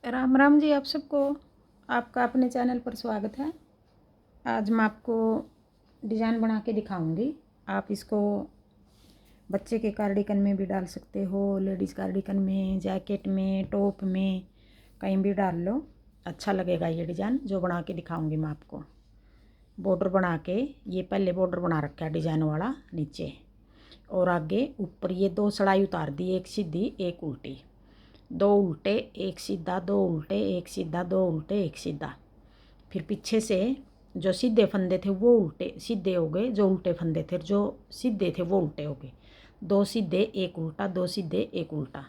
राम राम जी आप सबको। आपका अपने चैनल पर स्वागत है। आज मैं आपको डिज़ाइन बना के दिखाऊंगी। आप इसको बच्चे के कार्डिगन में भी डाल सकते हो, लेडीज़ कार्डिगन में, जैकेट में, टॉप में, कहीं भी डाल लो, अच्छा लगेगा ये डिज़ाइन जो बना के दिखाऊंगी मैं आपको। बॉर्डर बना के, ये पहले बॉर्डर बना रखा है डिज़ाइन वाला नीचे, और आगे ऊपर ये 2 सड़ाई उतार दी, एक सीधी एक उल्टी, 2 उल्टे एक सीधा, 2 उल्टे एक सीधा, 2 उल्टे एक सीधा। फिर पीछे से जो सीधे फंदे थे वो उल्टे सीधे हो गए, जो उल्टे फंदे थे जो सीधे थे वो उल्टे हो गए। 2 सीधे एक उल्टा, 2 सीधे एक उल्टा,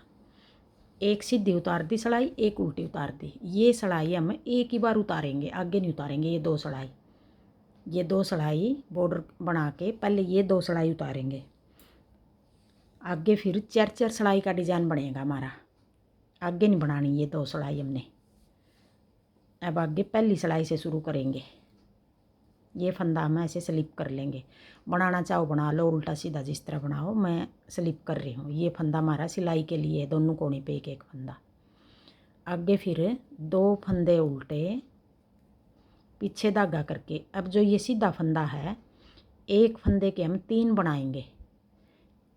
एक सीधी उतार दी सड़ाई, एक उल्टी उतार दी। ये सड़ाई हम एक ही बार उतारेंगे, आगे नहीं उतारेंगे। ये 2 सड़ाई, ये 2 सड़ाई बॉर्डर बना के पहले ये 2 सड़ाई उतारेंगे। आगे फिर 4 सड़ाई का डिज़ाइन बनेगा हमारा। आगे नहीं बनानी ये 2 सड़ाई हमने। अब आगे पहली सड़ाई से शुरू करेंगे। ये फंदा हम ऐसे स्लिप कर लेंगे। बनाना चाहो बना लो, उल्टा सीधा जिस तरह बनाओ, मैं स्लिप कर रही हूँ। ये फंदा हमारा सिलाई के लिए है, दोनों कोने पे एक एक फंदा। आगे फिर 2 फंदे उल्टे, पीछे धागा करके। अब जो ये सीधा फंदा है, एक फंदे के हम 3 बनाएंगे।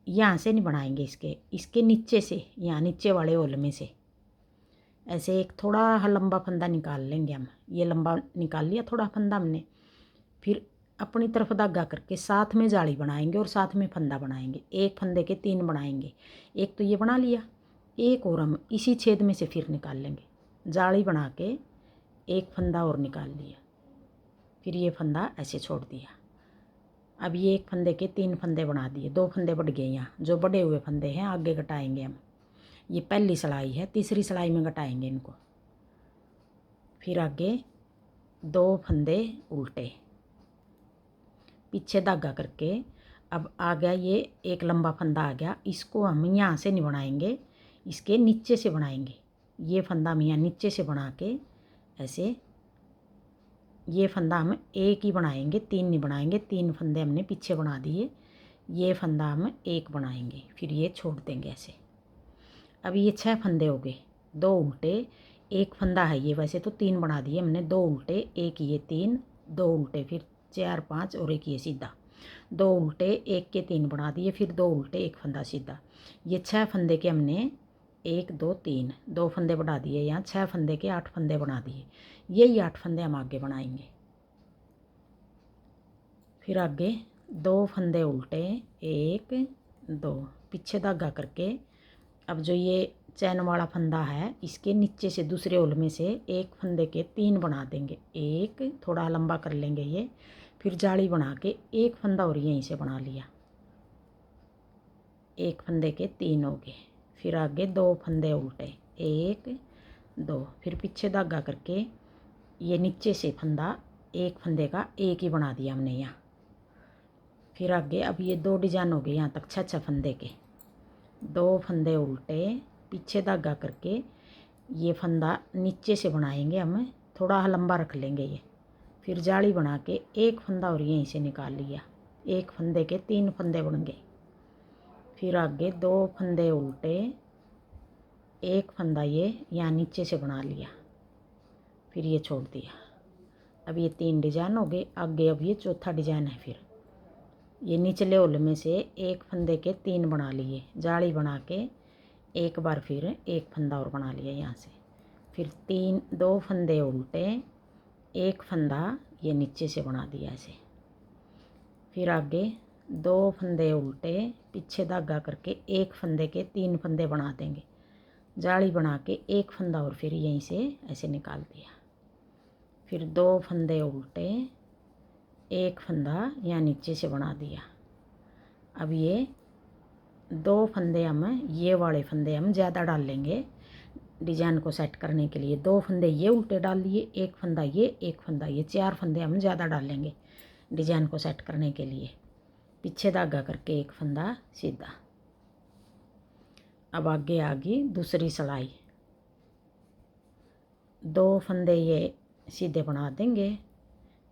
यहाँ से नहीं बनाएंगे, इसके नीचे से, यहाँ नीचे वाले होल में से ऐसे एक थोड़ा लंबा फंदा निकाल लेंगे हम। ये लंबा निकाल लिया थोड़ा फंदा हमने। फिर अपनी तरफ धागा करके साथ में जाली बनाएंगे और साथ में फंदा बनाएंगे। एक फंदे के 3 बनाएंगे। एक तो ये बना लिया, एक और हम इसी छेद में से फिर निकाल लेंगे। जाली बना के एक फंदा और निकाल लिया, फिर ये फंदा ऐसे छोड़ दिया। अब ये एक फंदे के 3 फंदे बना दिए, 2 फंदे बढ़ गए। यहाँ जो बड़े हुए फंदे हैं आगे घटाएंगे हम। ये पहली सिलाई है, तीसरी सिलाई में घटाएंगे इनको। फिर आगे 2 फंदे उल्टे, पीछे धागा करके। अब आ गया ये एक लंबा फंदा आ गया, इसको हम यहाँ से नहीं बनाएंगे, इसके नीचे से बनाएंगे। ये फंदा हम यहाँ नीचे से बना के ऐसे, ये फंदा हम एक ही बनाएंगे, 3 नहीं बनाएंगे। 3 फंदे हमने पीछे बना दिए, ये फंदा हम एक बनाएंगे, फिर ये छोड़ देंगे ऐसे। अब ये 6 फंदे हो गए, 2 उल्टे एक फंदा है ये, वैसे तो 3 बना दिए हमने। 2 उल्टे एक ये 3, 2 उल्टे फिर 4 5 और एक ये सीधा, 2 उल्टे एक के 3 बना दिए, फिर 2 उल्टे एक फंदा सीधा। ये 6 फंदे के हमने 1 2 3 2 फंदे बढ़ा दिए। यहाँ 6 फंदे के 8 फंदे बना दिए। यही 8 फंदे हम आगे बनाएंगे। फिर आगे 2 फंदे उल्टे, 1 2, पीछे धागा करके। अब जो ये चैन वाला फंदा है, इसके नीचे से दूसरे होल में से एक फंदे के 3 बना देंगे। एक थोड़ा लंबा कर लेंगे ये, फिर जाली बना के एक फंदा और यहीं से बना लिया। एक फंदे के 3 हो गए। फिर आगे 2 फंदे उल्टे, 1 2, फिर पीछे धागा करके ये नीचे से फंदा, एक फंदे का एक ही बना दिया हमने यहाँ। फिर आगे अब ये 2 डिजाइन हो गए यहाँ तक, 6 फंदे के। 2 फंदे उल्टे, पीछे धागा करके ये फंदा नीचे से बनाएंगे हम, थोड़ा लंबा रख लेंगे ये। फिर जाली बना के एक फंदा और यहीं से निकाल लिया। एक फंदे के 3 फंदे बन गए। फिर आगे 2 फंदे उल्टे, एक फंदा ये यहाँ नीचे से बना लिया, फिर ये छोड़ दिया। अब ये 3 डिजाइन हो गए। आगे अब ये चौथा डिजाइन है। फिर ये निचले होल में से एक फंदे के 3 बना लिए, जाली बना के एक बार फिर एक फंदा और बना लिया यहाँ से। फिर 2 फंदे उल्टे, एक फंदा ये नीचे से बना दिया ऐसे। फिर आगे 2 फंदे उल्टे, पीछे धागा करके एक फंदे के 3 फंदे बना देंगे। जाली बना के एक फंदा और फिर यहीं से ऐसे निकाल दिया। फिर 2 फंदे उल्टे, एक फंदा यहाँ नीचे से बना दिया। अब ये 2 फंदे हम, ये वाले फंदे हम ज़्यादा डाल लेंगे डिजाइन को सेट करने के लिए। 2 फंदे ये उल्टे डाल लिए, एक फंदा ये, एक फंदा ये, 4 फंदे हम ज़्यादा डाल लेंगे डिजाइन को सेट करने के लिए। पीछे धागा करके एक फंदा सीधा। अब आगे आ गई दूसरी सिलाई। 2 फंदे ये सीधे बना देंगे,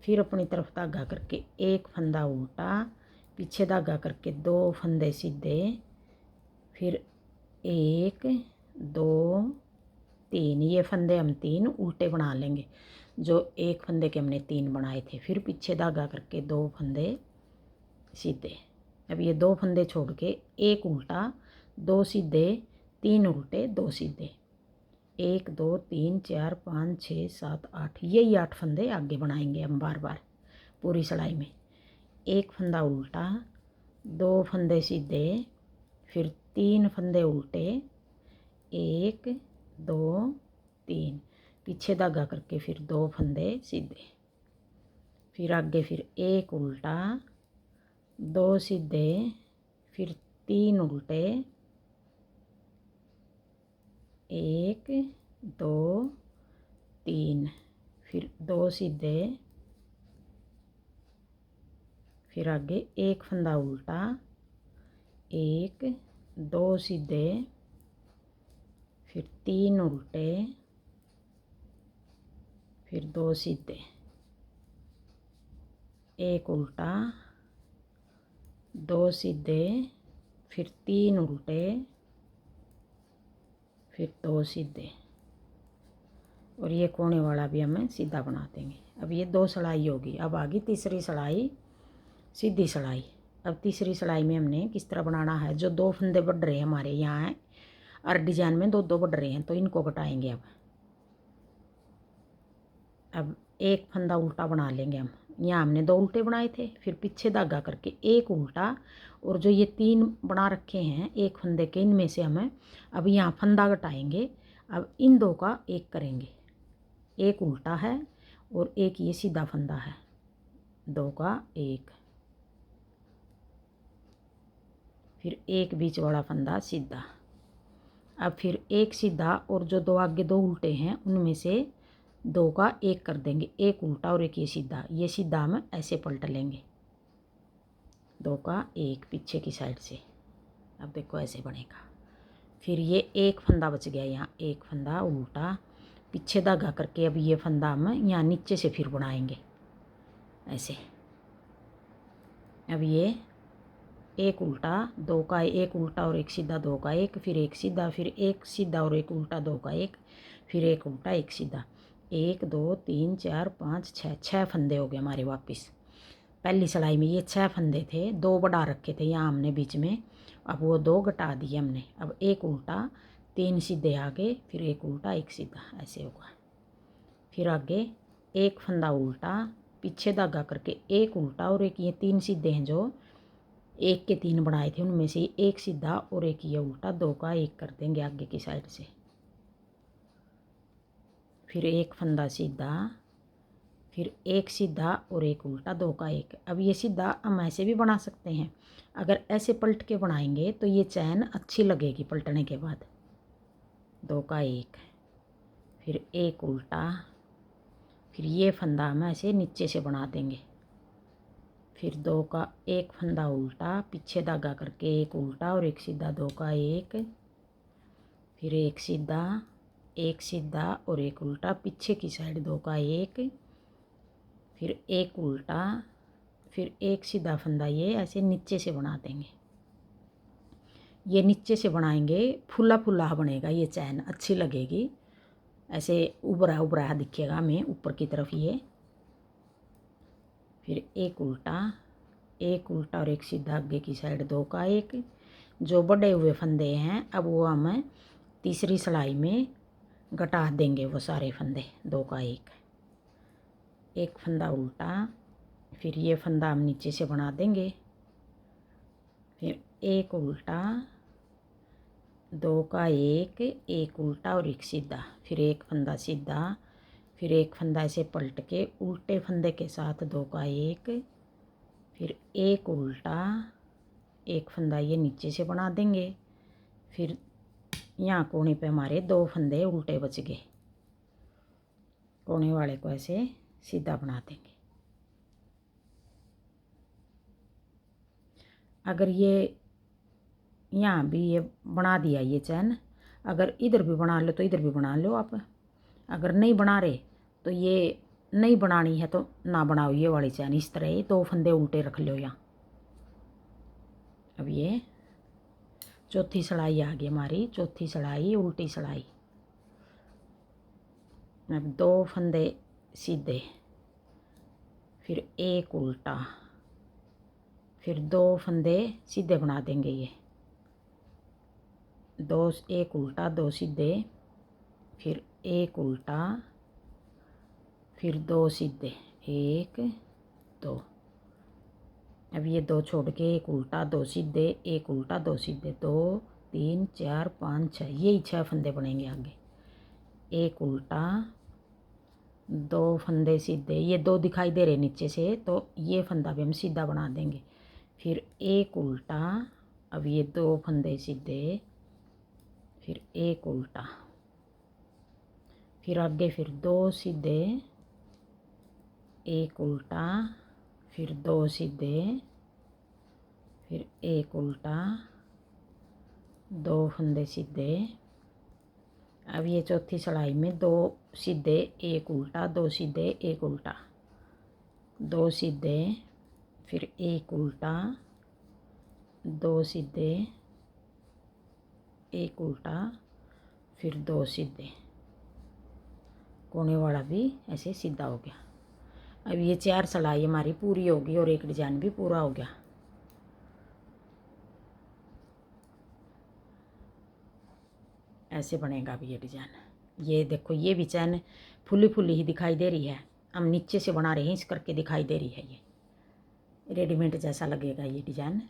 फिर अपनी तरफ धागा करके एक फंदा उल्टा, पीछे धागा करके 2 फंदे सीधे, फिर 1 2 3, ये फंदे हम 3 उल्टे बना लेंगे, जो एक फंदे के हमने 3 बनाए थे। फिर पीछे धागा करके 2 फंदे सीधे। अब ये 2 फंदे छोड़ के एक उल्टा, 2 सीधे, 3 उल्टे, 2 सीधे, 1 2 3 4 5 6 7 8, यही 8 फंदे आगे बनाएंगे हम बार बार पूरी सिलाई में। एक फंदा उल्टा, 2 फंदे सीधे, फिर 3 फंदे उल्टे, 1 2 3, पीछे धागा करके फिर 2 फंदे सीधे, फिर आगे फिर एक उल्टा, 2 सीधे, फिर 3 उल्टे, 1 2 3, फिर 2 सीधे, फिर आगे एक फंदा उल्टा, 1 2 सीधे, फिर 3 उल्टे, फिर 2 सीधे, एक उल्टा, 2 सीधे, फिर 3 उल्टे, फिर 2 सीधे, और ये कोने वाला भी हमें सीधा बना देंगे। अब ये 2 सिलाई होगी। अब आगे तीसरी सिलाई, सीधी सिलाई। अब तीसरी सिलाई में हमने किस तरह बनाना है, जो 2 फंदे बढ़ रहे हैं हमारे यहाँ है और डिजाइन में 2 बढ़ रहे हैं, तो इनको घटाएंगे। अब एक फंदा उल्टा बना लेंगे हम। यहाँ हमने 2 उल्टे बनाए थे, फिर पीछे धागा करके एक उल्टा, और जो ये 3 बना रखे हैं एक फंदे के, इनमें से हमें अब यहाँ फंदा घटाएंगे। अब इन 2 का एक करेंगे, एक उल्टा है और एक ये सीधा फंदा है, 2 का एक, फिर एक बीच वाला फंदा सीधा। अब फिर एक सीधा, और जो 2 आगे 2 उल्टे हैं उनमें से 2 का एक कर देंगे, एक उल्टा और एक ये सीधा। ये सीधा हम ऐसे पलट लेंगे, 2 का एक पीछे की साइड से। अब देखो ऐसे बनेगा। फिर ये एक फंदा बच गया, यहाँ एक फंदा उल्टा, पीछे धागा करके अब ये फंदा हम यहाँ नीचे से फिर बनाएंगे ऐसे। अब ये एक उल्टा, 2 का एक उल्टा और एक सीधा, 2 का एक, फिर एक सीधा, फिर एक सीधा और एक उल्टा, 2 का एक, फिर एक उल्टा एक सीधा, 1 2 3 4 5 6, 6 फंदे हो गए हमारे वापस। पहली सिलाई में ये 6 फंदे थे, 2 बढ़ा रखे थे यहाँ हमने बीच में, अब वो 2 घटा दिए हमने। अब एक उल्टा, 3 सीधे आगे, फिर एक उल्टा एक सीधा, ऐसे होगा। फिर आगे एक फंदा उल्टा, पीछे धागा करके एक उल्टा और एक ये 3 सीधे हैं, जो एक के 3 बनाए थे उनमें से एक सीधा और एक ये उल्टा, 2 का एक कर देंगे आगे की साइड से। फिर एक फंदा सीधा, फिर एक सीधा और एक उल्टा, 2 का एक। अब ये सीधा हम ऐसे भी बना सकते हैं, अगर ऐसे पलट के बनाएंगे तो ये चैन अच्छी लगेगी पलटने के बाद। 2 का एक, फिर एक उल्टा, फिर ये फंदा हम ऐसे नीचे से बना देंगे, फिर 2 का एक फंदा उल्टा, पीछे धागा करके एक उल्टा और एक सीधा, 2 का एक, फिर एक सीधा और एक उल्टा, पीछे की साइड 2 का एक, फिर एक उल्टा, फिर एक सीधा फंदा, ये ऐसे नीचे से बना देंगे। ये नीचे से बनाएंगे, फुला फुला बनेगा, ये चैन अच्छी लगेगी, ऐसे उभरा उभरा दिखेगा हमें ऊपर की तरफ ये। फिर एक उल्टा और एक सीधा आगे की साइड, 2 का एक। जो बढ़े हुए फंदे हैं अब वो हम तीसरी सिलाई में घटा देंगे, वो सारे फंदे, 2 का एक फंदा उल्टा, फिर ये फंदा हम नीचे से बना देंगे, फिर एक उल्टा, 2 का एक उल्टा और एक सीधा, फिर एक फंदा सीधा, फिर एक फंदा ऐसे पलट के उल्टे फंदे के साथ 2 का एक, फिर एक उल्टा, एक फंदा ये नीचे से बना देंगे। फिर यहाँ कोने पे हमारे 2 फंदे उल्टे बच गए, कोने वाले को ऐसे सीधा बना देंगे। अगर ये यहाँ भी ये बना दिया ये चैन, अगर इधर भी बना लो तो इधर भी बना लो आप, अगर नहीं बना रहे तो ये नहीं बनानी है तो ना बनाओ ये वाली चैन। इस तरह 2 फंदे उल्टे रख लो यहाँ। अब ये चौथी सिलाई आ गई हमारी, चौथी सिलाई उल्टी सिलाई। अब 2 फंदे सीधे, फिर एक उल्टा, फिर 2 फंदे सीधे बना देंगे। ये 2, एक उल्टा 2 सीधे, फिर एक उल्टा, फिर 2 सीधे, 1 2। अब ये 2 छोड़ के एक उल्टा 2 सीधे, एक उल्टा 2 सीधे, 2 3 4 5 6, यही 6 फंदे बनेंगे आगे। एक उल्टा, 2 फंदे सीधे, ये 2 दिखाई दे रहे नीचे से, तो ये फंदा भी हम सीधा बना देंगे। फिर एक उल्टा, अब ये 2 फंदे सीधे, फिर एक उल्टा, फिर आगे फिर 2 सीधे, एक उल्टा, फिर 2 सीधे, फिर एक उल्टा, 2 फंदे सीधे। अब ये चौथी चढ़ाई में 2 सीधे, एक उल्टा, 2 सीधे, एक उल्टा, 2 सीधे, फिर एक उल्टा, 2 सीधे, एक उल्टा, फिर 2 सीधे। कोने वाला भी ऐसे सीधा हो गया। अब ये 4 सिलाई हमारी पूरी होगी और एक डिजाइन भी पूरा हो गया। ऐसे बनेगा अभी ये डिजाइन। ये देखो, ये भी चैन फुली फुली ही दिखाई दे रही है, हम नीचे से बना रहे हैं इस करके दिखाई दे रही है। ये रेडीमेड जैसा लगेगा ये डिजाइन।